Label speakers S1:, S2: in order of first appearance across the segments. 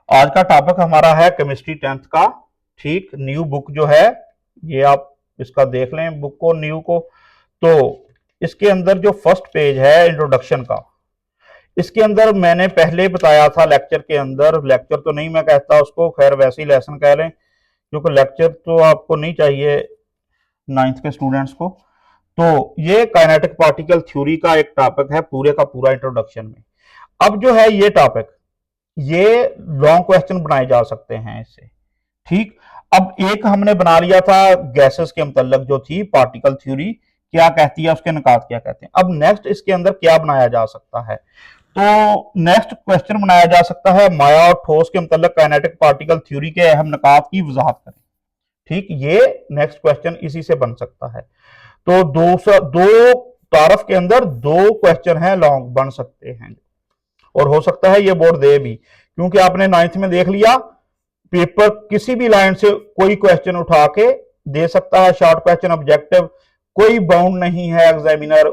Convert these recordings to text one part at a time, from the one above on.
S1: आज का टॉपिक हमारा है केमिस्ट्री 10th का। ठीक, न्यू बुक जो है ये आप इसका देख लें बुक को, न्यू को। तो इसके अंदर जो फर्स्ट पेज है इंट्रोडक्शन का, इसके अंदर मैंने पहले बताया था लेक्चर के अंदर, लेक्चर तो नहीं मैं कहता उसको, खैर वैसे ही लेसन कह लें, क्योंकि लेक्चर तो आपको नहीं चाहिए 9th के स्टूडेंट्स को। तो ये काइनेटिक पार्टिकल थ्योरी का एक टॉपिक है पूरे का पूरा इंट्रोडक्शन में। अब जो है ये टॉपिक, ये लॉन्ग क्वेश्चन बनाए जा सकते हैं इससे। ठीक, अब एक हमने बना लिया था गैसेस के मतलब जो थी पार्टिकल थ्योरी क्या कहती है, उसके निकात क्या कहते हैं। अब नेक्स्ट इसके अंदर क्या बनाया जा सकता है, तो नेक्स्ट क्वेश्चन बनाया जा सकता है माया और ठोस के मतलब काइनेटिक पार्टिकल थ्योरी के अहम निकात की वजाहत करें। ठीक, ये नेक्स्ट क्वेश्चन इसी से बन सकता है। तो दो तारफ के अंदर दो क्वेश्चन है लॉन्ग बन सकते हैं, और हो सकता है ये बोर्ड दे भी, क्योंकि आपने 9th में देख लिया पेपर किसी भी लाइन से कोई क्वेश्चन उठा के दे सकता है, शॉर्ट क्वेश्चन ऑब्जेक्टिव, कोई बाउंड नहीं है एग्जामिनर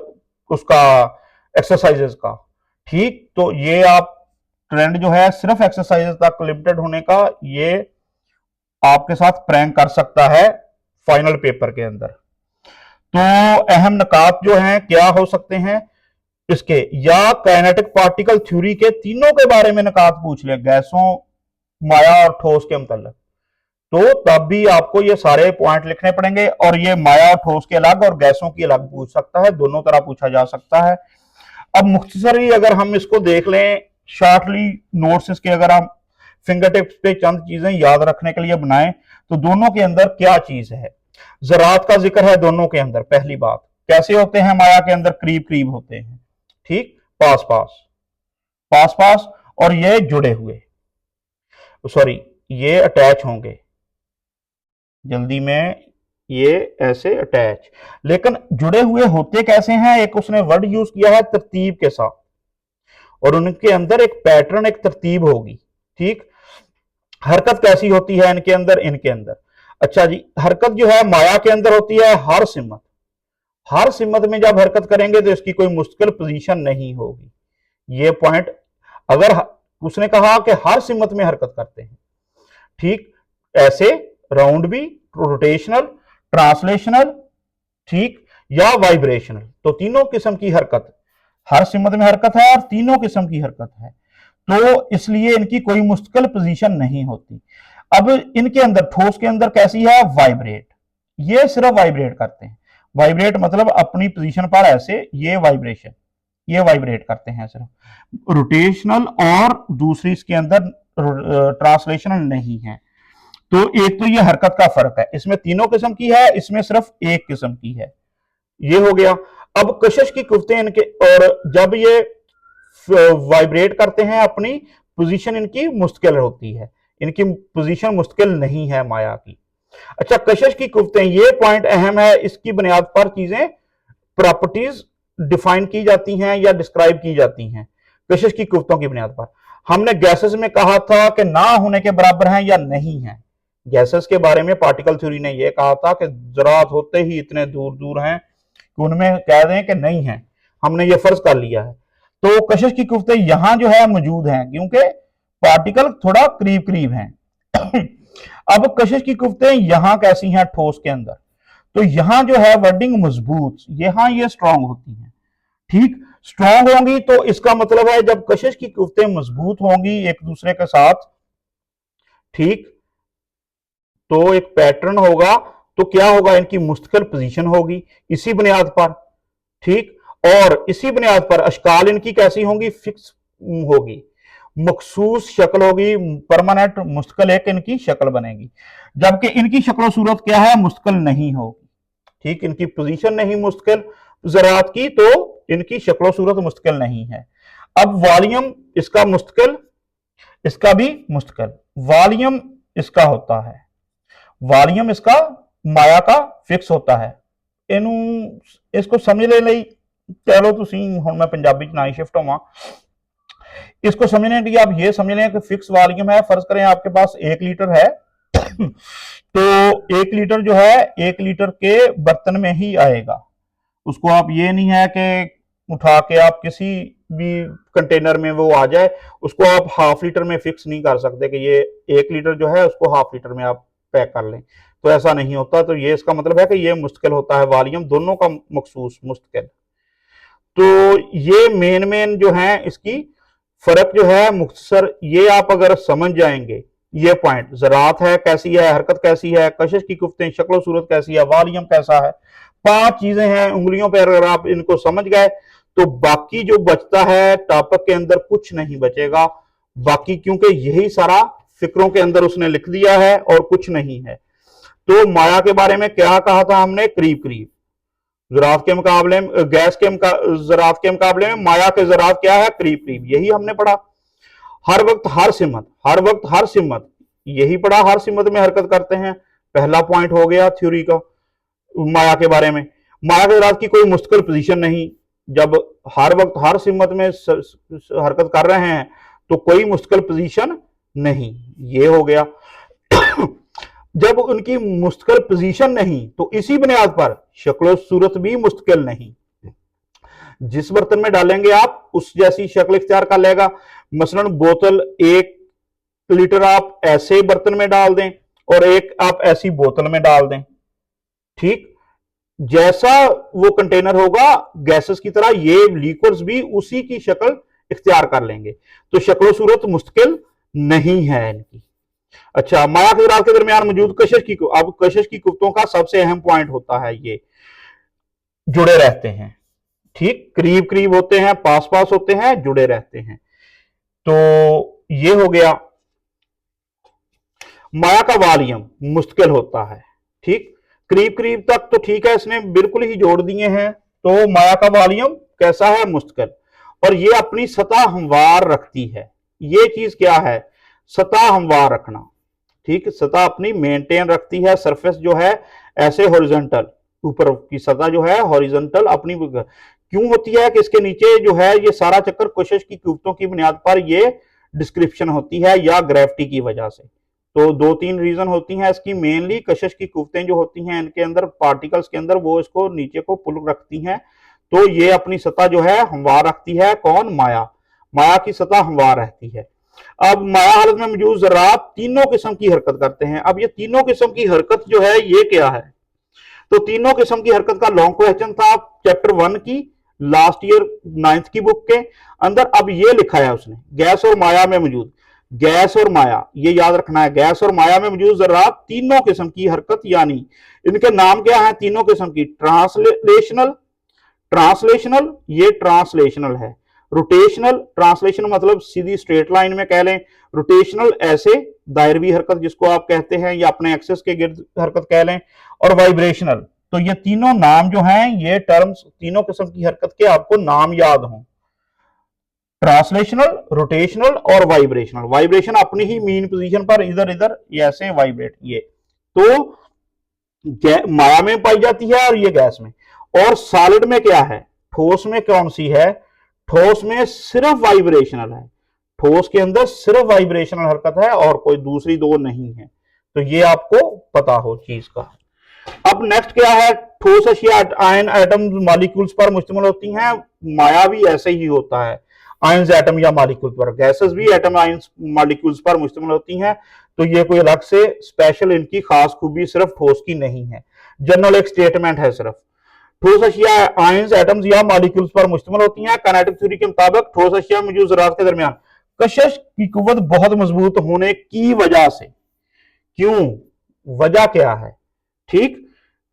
S1: उसका एक्सरसाइजेस का। ठीक, तो ये आप ट्रेंड जो है सिर्फ एक्सरसाइजेस तक लिमिटेड होने का, ये आपके साथ प्रैंक कर सकता है फाइनल पेपर के अंदर। तो अहम निकात जो हैं क्या हो सकते हैं इसके, या काइनेटिक पार्टिकल थ्योरी के तीनों के बारे में निकात पूछ ले, गैसों, माया और ठोस के मतलब, तो तब भी आपको ये सारे पॉइंट लिखने पड़ेंगे। और ये माया और ठोस के अलग और गैसों की अलग पूछ सकता है, दोनों तरह पूछा जा सकता है। अब मुख्तसरी अगर हम इसको देख लें शॉर्टली नोट्स इसके, अगर हम फिंगर टिप्स पे चंद चीजें याद रखने के लिए बनाएं, तो दोनों के अंदर क्या चीज है, ज़रात का जिक्र है दोनों के अंदर। पहली बात, कैसे होते हैं माया के अंदर, करीब करीब होते हैं। ठीक, पास पास पास पास, और ये जुड़े हुए, सॉरी ये अटैच होंगे, जल्दी में ये ऐसे अटैच, लेकिन जुड़े हुए होते कैसे हैं, एक उसने वर्ड यूज किया है तरतीब के साथ, और उनके अंदर एक पैटर्न, एक तरतीब होगी। ठीक, हरकत कैसी होती है इनके अंदर, इनके अंदर, अच्छा जी, हरकत जो है माया के अंदर होती है हर सिमत, हर सिमत में जब हरकत करेंगे तो इसकी कोई मुश्किल पोजीशन नहीं होगी। ये पॉइंट, अगर उसने कहा कि हर सिमत में हरकत करते हैं, ठीक, ऐसे राउंड भी, रोटेशनल, ट्रांसलेशनल, ठीक, या वाइब्रेशनल, तो तीनों किस्म की हरकत, हर सिमत में हरकत है और तीनों किस्म की हरकत है, तो इसलिए इनकी कोई मुश्किल पोजीशन नहीं होती। अब इनके अंदर ठोस के अंदर कैसी है, वाइब्रेट, ये सिर्फ वाइब्रेट करते हैं। वाइब्रेट मतलब अपनी पोजीशन पर ऐसे, ये वाइब्रेशन, ये वाइब्रेट करते हैं सिर्फ, रोटेशनल, और दूसरी इसके अंदर ट्रांसलेशनल नहीं है। तो एक तो ये हरकत का फर्क है, इसमें तीनों किस्म की है, इसमें सिर्फ एक किस्म की है, ये हो गया। अब कशिश की कुफ्ते इनके, और जब ये वाइब्रेट करते हैं अपनी पोजीशन इनकी मुश्किल होती है, इनकी पोजीशन मुश्किल नहीं है माया की। अच्छा, कशिश की कुफ्ते, ये पॉइंट अहम है, इसकी बुनियाद पर चीजें, प्रॉपर्टीज डिफाइन की जाती हैं या डिस्क्राइब की जाती हैं कशिश की कुफ्तों की बुनियाद पर। हमने गैसेस में कहा था कि ना होने के बराबर हैं या नहीं है, गैसेस के बारे में पार्टिकल थ्योरी ने यह कहा था कि ज़रात होते ही इतने दूर दूर हैं कि उनमें कह दें कि नहीं है, हमने ये फर्ज कर लिया है। तो कशिश की कुफ्ते यहां जो है मौजूद हैं, क्योंकि पार्टिकल थोड़ा करीब करीब हैं। अब कशिश की कुफ्ते यहां कैसी हैं ठोस के अंदर, तो यहां जो है वर्डिंग मजबूत, यहां ये स्ट्रांग होती हैं। ठीक, स्ट्रांग होंगी तो इसका मतलब है जब कशिश की कुफ्ते मजबूत होंगी एक दूसरे के साथ, ठीक, तो एक पैटर्न होगा, तो क्या होगा, इनकी मुस्तकिल पोजीशन होगी इसी बुनियाद पर। ठीक, और इसी बुनियाद पर अशकाल इनकी कैसी होंगी, फिक्स होगी, मखसूस शक्ल होगी, परमानेंट मुस्तकिल एक इनकी शक्ल बनेगी, जबकि इनकी शक्ल सूरत क्या है, मुस्तकिल नहीं होगी। ठीक, इनकी पोजीशन नहीं मुश्किल ज़रात की, तो इनकी शक्ल सूरत मुश्किल नहीं है। अब वॉल्यूम इसका मुश्किल, इसका भी मुश्किल, वॉल्यूम इसका होता है, वॉल्यूम इसका माया का फिक्स होता है। इनू इसको समझ ले ਲਈ चलो ਤੁਸੀਂ ਹੁਣ मैं पंजाबी च ना ही शिफ्ट होवां, इसको समझने के लिए आप ये समझ लें कि फिक्स वॉल्यूम है, फर्ज करें आपके पास 1 लीटर है तो 1 लीटर जो है 1 लीटर के बर्तन में ही आएगा, उसको आप ये नहीं है कि उठा के आप किसी भी कंटेनर में वो आ जाए, उसको आप हाफ लीटर में फिक्स नहीं कर सकते कि ये 1 लीटर जो है उसको हाफ लीटर में आप पैक कर लें, तो ऐसा नहीं होता। तो ये इसका मतलब है कि ये मुश्किल होता है, वॉल्यूम दोनों का मखसूस मुश्किल। तो ये मेन मेन जो है इसकी फर्क जो है मुख्तसर, ये आप अगर समझ जाएंगे ये पॉइंट, ज़रात है कैसी है, हरकत कैसी है, कशिश की कुफ्तें, शक्ल सूरत कैसी है, वॉल्यूम कैसा है, 5 चीजें हैं उंगलियों पर, अगर आप इनको समझ गए तो बाकी जो बचता है टॉपिक के अंदर कुछ नहीं बचेगा बाकी, क्योंकि यही सारा फिक्रों के अंदर उसने लिख दिया है और कुछ नहीं है। तो माया के बारे में क्या कहा था हमने, करीब करीब, ज़रात के मुकाबले में, गैस के ज़रात के मुकाबले में माया के ज़रात क्या है, करीब करीब, यही हमने पढ़ा। हर वक्त हर सिमत, हर वक्त हर सिमत, यही पढ़ा, हर सिमत में हरकत करते हैं, पहला पॉइंट हो गया थ्योरी का माया के बारे में। माया के ज़रात की कोई मुस्तकिल पोजीशन नहीं, जब हर वक्त हर सिमत में हरकत कर रहे हैं तो कोई मुस्तकिल पोजीशन नहीं, ये हो गया। जब उनकी मुस्तकिल पोजीशन नहीं तो इसी बुनियाद पर शक्ल सूरत भी मुस्तकिल नहीं, जिस बर्तन में डालेंगे आप उस जैसी शक्ल इख्तियार कर लेगा। मसलन बोतल 1 लीटर आप ऐसे बर्तन में डाल दें और एक आप ऐसी बोतल में डाल दें, ठीक जैसा वो कंटेनर होगा गैसेस की तरह ये लिक्विड्स भी उसी की शक्ल इख्तियार कर लेंगे, तो शक्ल सूरत मुश्किल नहीं है इनकी। अच्छा, माया के ज़रात के दरमियान मौजूद कशिश की, अब कशिश की कुफ्तों का सबसे अहम पॉइंट होता है ये जुड़े रहते हैं, ठीक, करीब करीब होते हैं, पास पास होते हैं, जुड़े रहते हैं। तो ये हो गया। माया का वॉल्यूम मुश्किल होता है, ठीक, करीब करीब तक तो ठीक है, इसने बिल्कुल ही जोड़ दिए हैं। तो माया का वॉल्यूम कैसा है, मुश्किल, और ये अपनी सतह हमवार रखती है। ये चीज क्या है, सतह हमवार रखना, ठीक, सतह अपनी मेंटेन रखती है, सरफेस जो है ऐसे हॉरिजॉन्टल, ऊपर की सतह जो है हॉरिजॉन्टल अपनी क्यों होती है कि इसके नीचे जो है ये सारा चक्कर कशिश की कुफ्तों की बुनियाद पर ये डिस्क्रिप्शन होती है या ग्रेविटी की वजह से। तो 2-3 रीजन होती हैं इसकी, मेनली कशिश की कुफ्तें जो होती हैं इनके अंदर पार्टिकल्स के अंदर वो इसको नीचे को पुल रखती हैं, तो ये अपनी सतह जो है हमवार रखती है। कौन, माया, माया की सतह हमवार रहती है। अब माया हालत में मौजूद ज़रात तीनों किस्म की हरकत करते हैं। अब ये तीनों किस्म की हरकत जो है ये क्या है, तो तीनों किस्म की हरकत का लॉन्ग क्वेश्चन था चैप्टर 1 की लास्ट ईयर 9th की बुक के अंदर। अब ये लिखा है उसने, गैस और माया में मौजूद, गैस और माया, ये याद रखना है, गैस और माया में मौजूद ज़रात तीनों किस्म की हरकत, यानी इनके नाम क्या है तीनों किस्म की, ट्रांसलेशनल, ट्रांसलेशनल ये ट्रांसलेशनल है, रोटेशनल, ट्रांसलेशन मतलब सीधी स्ट्रेट लाइन में कह लें, रोटेशनल ऐसे दायरवी हरकत जिसको आप कहते हैं या अपने एक्सेस के गिर्द हरकत कह लें, और वाइब्रेशनल। तो ये तीनों नाम जो हैं, ये टर्म्स तीनों किस्म की हरकत के आपको नाम याद हों, ट्रांसलेशनल, रोटेशनल और वाइब्रेशनल। वाइब्रेशन अपनी ही मीन पोजीशन पर इधर इधर ये ऐसे वाइब्रेट, ये तो माया में पाई जाती है और ये गैस में। और सॉलिड में क्या है, ठोस में कौन सी है, ठोस में सिर्फ वाइब्रेशनल है, ठोस के अंदर सिर्फ वाइब्रेशनल हरकत है और कोई दूसरी दो नहीं है। तो ये आपको पता हो चीज का। अब नेक्स्ट क्या है, ठोस अशिया आयन एटम मॉलिक्यूल्स पर मुश्तमिल होती हैं, माया भी ऐसे ही होता है, आयंस एटम या मॉलिक्यूल पर, गैसेस भी एटम आयंस मॉलिक्यूल्स पर मुश्तमिल होती हैं। तो ये कोई अलग से स्पेशल इनकी खास खूबी सिर्फ ठोस की नहीं है, जनरल एक स्टेटमेंट है सिर्फ। ठोस अशिया आयंस एटम्स या मॉलिक्यूल्स पर मुश्तमिल होती हैं। काइनेटिक थ्योरी के मुताबिक ठोस अशिया में मौजूद ज़रात के दरमियान कशिश की कुव्वत बहुत मजबूत होने की वजह से, क्यों, वजह क्या है, ठीक,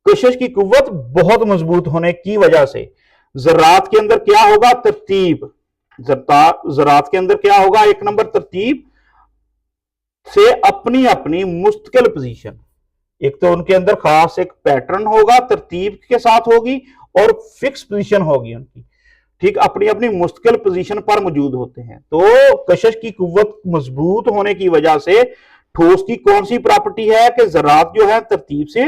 S1: कशिश की कुव्वत बहुत मजबूत होने की वजह से ज़रात के अंदर क्या होगा, तरतीब, ज़रात के अंदर क्या होगा, एक नंबर तरतीब से अपनी अपनी मुस्तकिल पोजीशन, एक तो उनके अंदर खास एक पैटर्न होगा, तरतीब के साथ होगी और फिक्स पोजीशन होगी उनकी, ठीक, अपनी अपनी मुस्तकिल पोजीशन पर मौजूद होते हैं। तो कशिश की कुव्वत मजबूत होने की वजह से ठोस की कौन सी प्रॉपर्टी है कि ज़रात जो है तरतीब से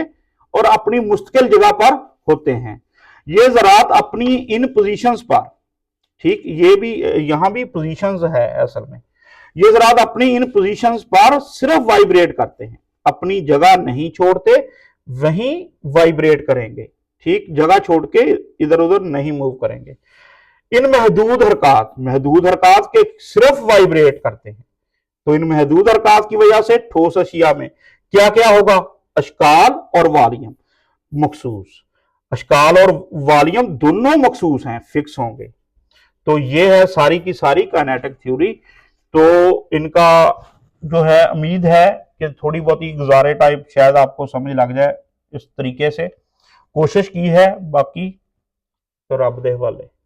S1: और अपनी मुस्तकिल जगह पर होते हैं। ये ज़रात अपनी इन पोजीशंस पर, ठीक, ये भी यहां भी पोजीशंस है असल में, ये ज़रात अपनी इन पोजीशंस पर सिर्फ वाइब्रेट करते हैं, अपनी जगह नहीं छोड़ते, वहीं वाइब्रेट करेंगे, ठीक, जगह छोड़ के इधर उधर नहीं मूव करेंगे। इन महदूद हरकत के सिर्फ वाइब्रेट करते हैं। तो इन महदूद हरकत की वजह से ठोस अशिया में क्या क्या होगा, अशकाल और वालियम मखसूस, अशकाल और वालियम दोनों मखसूस हैं, फिक्स होंगे। तो ये है सारी की सारी काइनेटिक थ्योरी। तो इनका जो है उम्मीद है कि थोड़ी बहुत ही गुजारे टाइप शायद आपको समझ लग जाए, इस तरीके से कोशिश की है, बाकी तो रब दे हवाले।